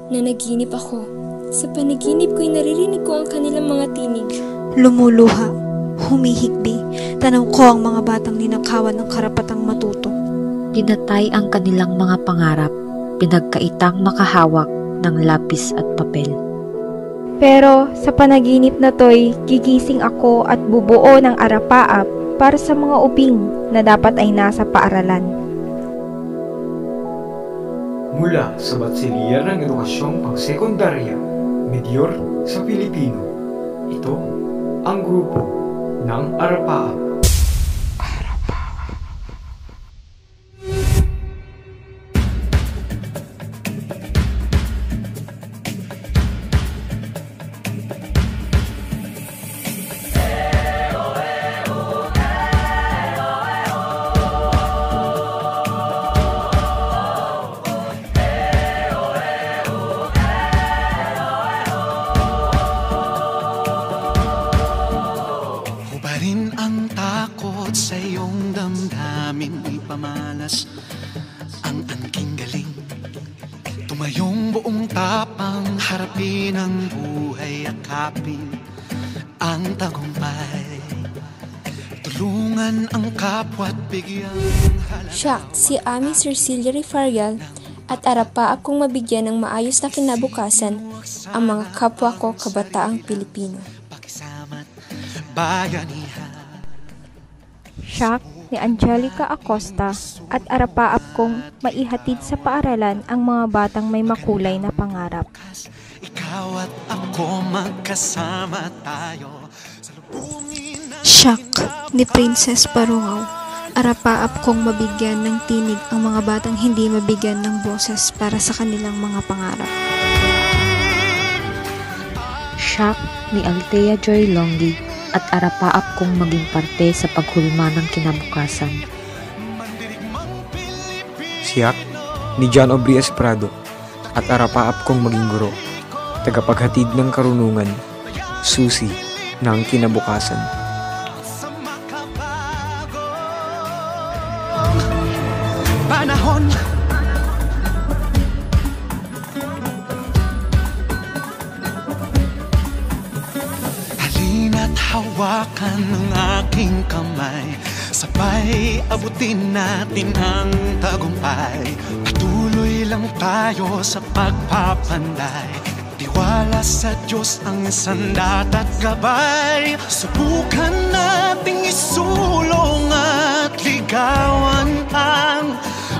Nanaginip ako. Sa panaginip ko'y naririnig ko ang kanilang mga tinig. Lumuluha, humihikbi, tanaw ko ang mga batang ninakawan ng karapatang matuto. Pinatay ang kanilang mga pangarap, pinagkaitang makahawak ng lapis at papel. Pero sa panaginip na to'y gigising ako at bubuo ng arapaap para sa mga ubing na dapat ay nasa paaralan. Mula sa Batsilya ng Edukasyong Pangsekundarya, Medyor sa Pilipino, ito ang grupo ng Arapaap. Hubarin ang takot sa iyong damdamin, ipamalas ang angking galing. Tumayong buong tapang, harapin ang buhay, akapin ang tagumpay. Tulungan ang kapwa't bigyang halaga. Siya, si Ami Cecilia Refarial at arapaap kong mabigyan ng maayos na kinabukasan ang mga kapwa ko kabataang Pilipino. Siya ni Angelica Acosta at arapaap kong maihatid sa paaralan ang mga batang may makulay na pangarap. Ikaw at ako magkasama tayo sa lubungin ng Siyak ni Princess Parungaw, arapaap kong mabigyan ng tinig ang mga batang hindi mabigyan ng boses para sa kanilang mga pangarap. Shock ni Althea Joy Longgi at arapaap kong maging parte sa paghulma ng kinabukasan. Siyak ni John Aubrey Esprado at arapaap kong maging guro, tagapaghatid ng karunungan, susi ng kinabukasan. Panahon halina't hawakan ng aking kamay, sabay abutin natin ang tagumpay. Patuloy lang tayo sa pagpapanday, tiwala sa Diyos ang sandat at gabay. Subukan nating isulong at ligawan ang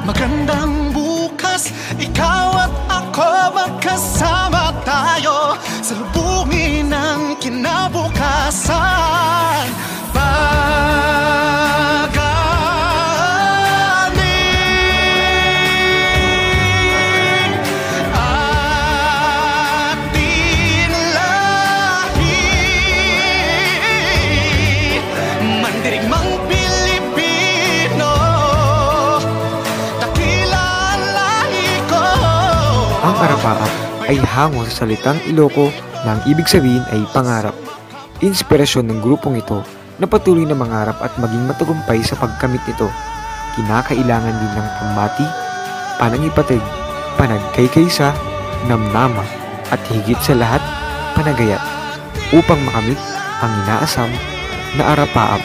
magandang bukas. Ikaw at ako magkasama tayo sa lubungin ng kinabukasan. Pagaling ating lahi, mandirigmang Pilipino, dakila ang lahi ko. Ang arapaap ay hango sa salitang Iloko na ang ibig sabihin ay pangarap. Inspirasyon ng grupong ito na patuloy na mangarap at maging matagumpay sa pagkamit nito. Kinakailangan din ng pambati, panangipatig, panagkaykaysa, namnama, at higit sa lahat, panagaya upang makamit ang inaasam na arapaap.